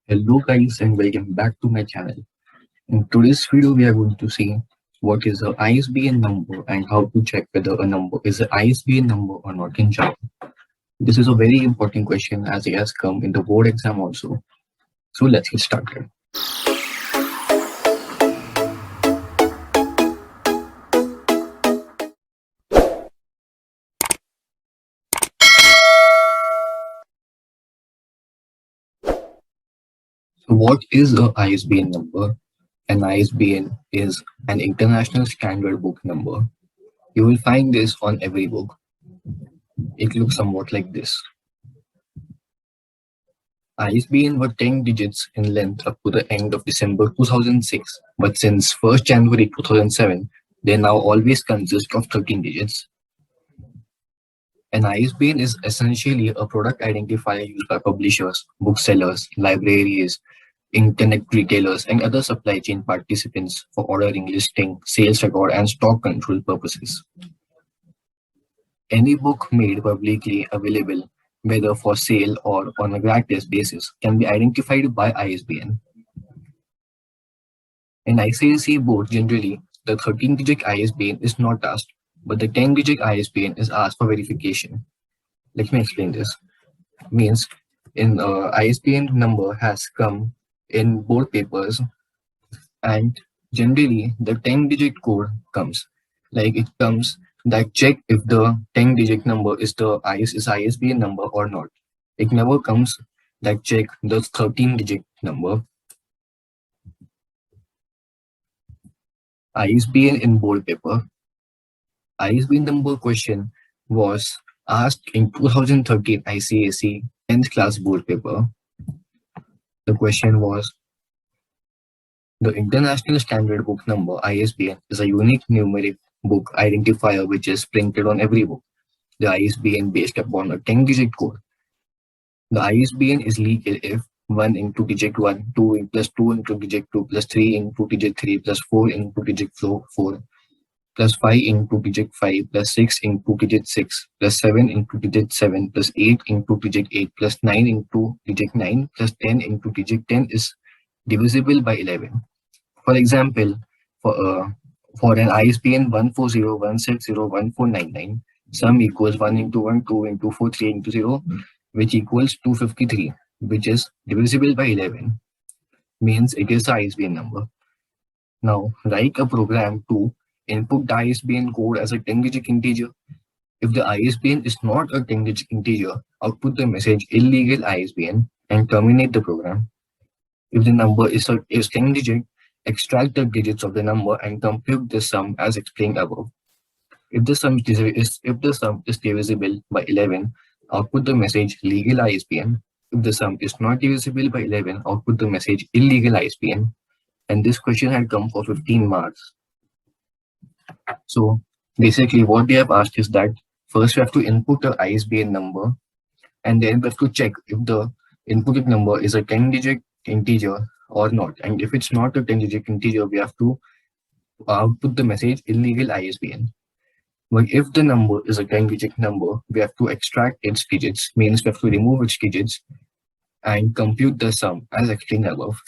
Hello guys and welcome back to my channel. In today's video we are going to see what is the ISBN number and how to check whether a number is an ISBN number or not in Java. This is a very important question as it has come in the board exam also. So let's get started. So what is a ISBN number? An ISBN is an international standard book number. You will find this on every book. It looks somewhat like this. ISBN were 10 digits in length up to the end of December 2006, but since 1st January 2007, they now always consist of 13 digits. An ISBN is essentially a product identifier used by publishers, booksellers, libraries, internet retailers, and other supply chain participants for ordering, listing, sales record, and stock control purposes. Any book made publicly available, whether for sale or on a gratis basis, can be identified by ISBN. In ICSE board, generally, the 13-digit ISBN is not asked, but the 10-digit ISBN is asked for verification. Let me explain this. Means, in ISBN number has come in board papers, and generally the 10-digit code comes. Like it comes that check if the 10-digit number is the ISBN number or not. It never comes that check the 13-digit number. ISBN in bold paper. ISBN number question was asked in 2013 ICSE 10th class board paper. The question was, the International Standard Book Number ISBN is a unique numeric book identifier which is printed on every book. The ISBN based upon a 10-digit code. The ISBN is legal if 1 into digit 1, 2 plus 2 into digit 2 plus 3 into digit 3 plus 4 into digit 4 plus 5 into digit 5 plus 6 into digit 6 plus 7 into digit 7 plus 8 into digit 8 plus 9 into digit 9 plus 10 into digit 10 is divisible by 11. For example, for an ISBN 14016014999, sum equals 1 into 1, 2 into 4, 3 into 0, which equals 253, which is divisible by 11, means it is the ISBN number. Now, write a program to input the ISBN code as a 10-digit integer. If the ISBN is not a 10-digit integer, output the message illegal ISBN and terminate the program. If the number is 10-digit, extract the digits of the number and compute the sum as explained above. If the sum is divisible by 11, output the message legal ISBN. If the sum is not divisible by 11, output the message illegal ISBN. And this question had come for 15 marks. So basically what they have asked is that first we have to input the ISBN number, and then we have to check if the inputted number is a 10-digit integer or not. And if it's not a 10-digit integer, we have to output the message illegal ISBN. But if the number is a 10-digit number, we have to extract its digits, means we have to remove its digits and compute the sum as explained above.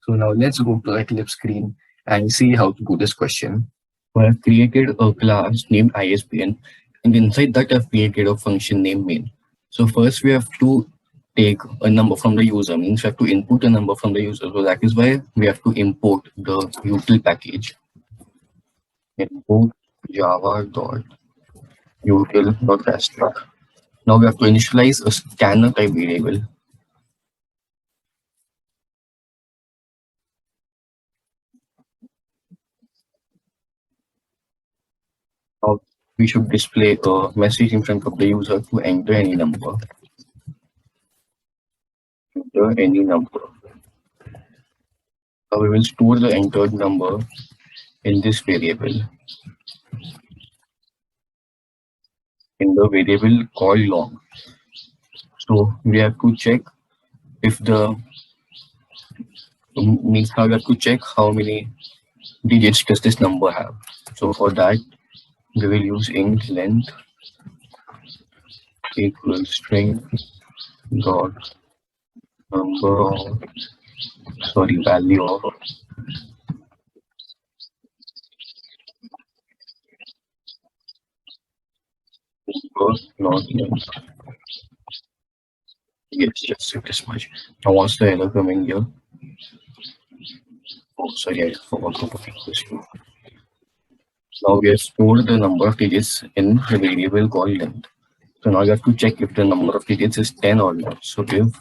So now let's go to Eclipse screen and see how to do this question. So I've created a class named ISBN, and inside that I've created a function named main. So first we have to take a number from the user, means we have to input a number from the user. So that is why we have to import the util package. Import java.util.raster. Now we have to initialize a scanner type variable. Now we should display a message in front of the user to enter any number. Enter any number. Now we will store the entered number in this variable, in the variable called long. So we have to check if the means how we have to check how many digits does this number have. So for that we will use int length equals string dot number, sorry, value of not length. Yes, it is much. Now what's the error coming here? Oh, sorry, I forgot to put this here. Now we have stored the number of digits in a variable called length. So now you have to check if the number of digits is 10 or not. So if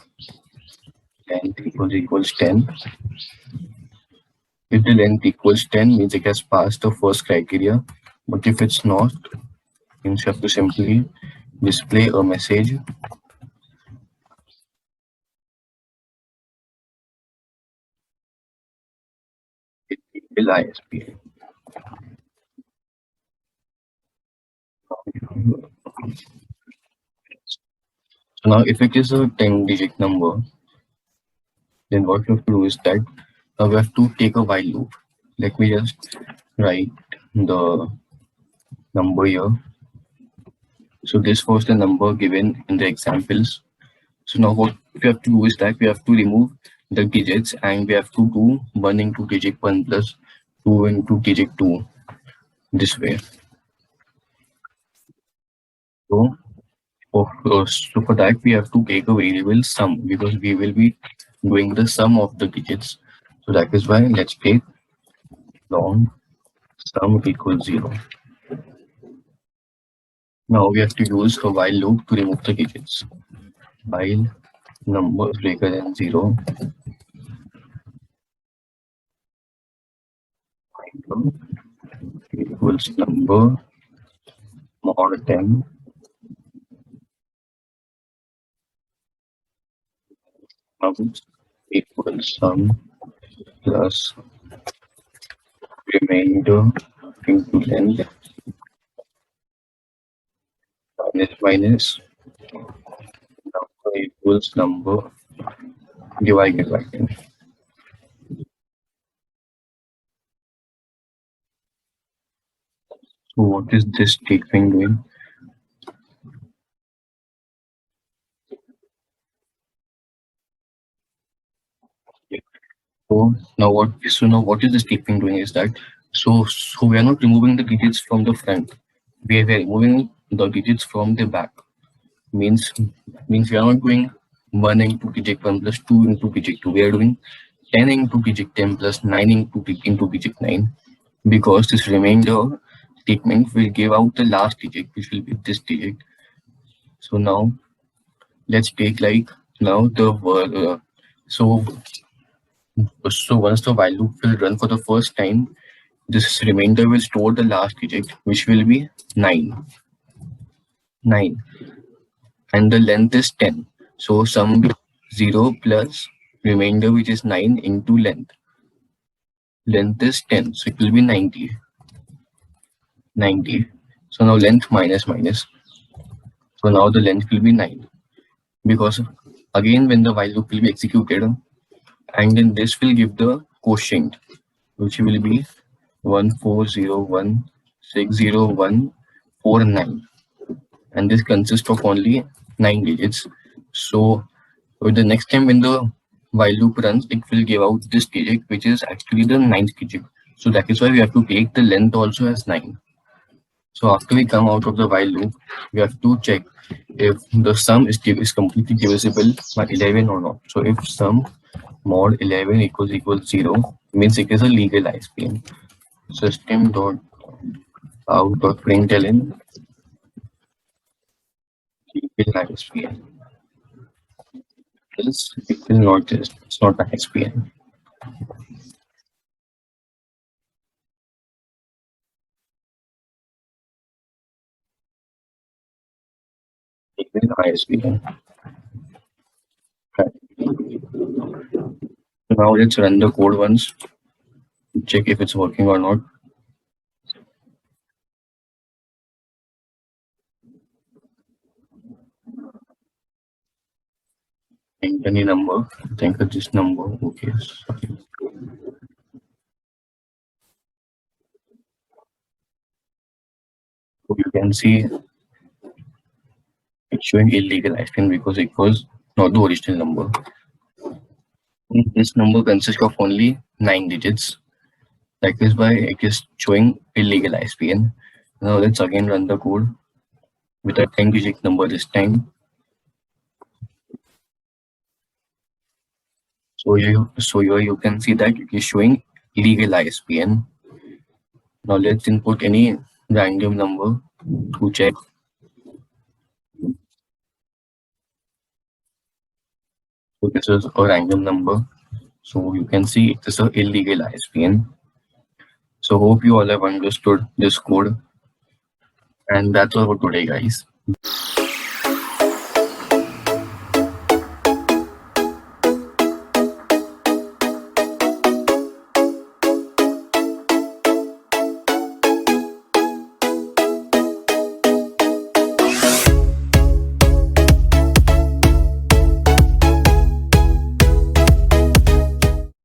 length equals 10, if the length equals 10 means it has passed the first criteria. But if it's not, means you have to simply display a message with ISBN. So now if it is a 10-digit number, then what we have to do is that we have to take a while loop. Let me just write the number here. So this was the number given in the examples. So now what we have to do is that we have to remove the digits and we have to do 1 into digit 1 plus 2 into digit 2 this way. So so for that we have to take a variable sum because we will be doing the sum of the digits. So that is why let's take long sum equals 0. Now we have to use a while loop to remove the digits. While number greater than 0 equals number mod 10 equals sum plus remainder into length minus number equals number divided by 10. So what is this statement doing? So now what is the statement doing is that so we are not removing the digits from the front. We are removing the digits from the back. Means we are not doing 1 into digit 1 plus 2 into digit 2. We are doing 10 into digit 10 plus 9 into digit 9 because this remainder statement will give out the last digit, which will be this digit. So now let's take like now the so once the while loop will run for the first time, this remainder will store the last digit, which will be 9. And the length is 10. So sum 0 plus remainder, which is 9 into length. Length is 10, so it will be 90. So now length minus minus. So now the length will be 9. Because again, when the while loop will be executed, and then this will give the quotient, which will be 140160149, and this consists of only 9 digits. So the next time when the while loop runs, it will give out this digit, which is actually the 9th digit. So that is why we have to take the length also as 9. So after we come out of the while loop, we have to check if the sum is completely divisible by 11 or not. So if sum mod 11 equals 0, means it is a legal ISBN. System dot out dot println legal ISBN. Else it will not just, it's not an ISBN. Legal ISBN. Right. Now let's run the code once, check if it's working or not. Enter any number, think of this number. Okay, sorry. So you can see it's showing illegal ISBN because it was not the original number. This number consists of only 9 digits. That is why it is showing illegal ISBN. Now let's again run the code with a 10-digit number this time. So here you can see that it is showing legal ISBN. Now let's input any random number to check. So this is a random number. So you can see it is a illegal ISBN. So hope you all have understood this code. And that's all for today, guys.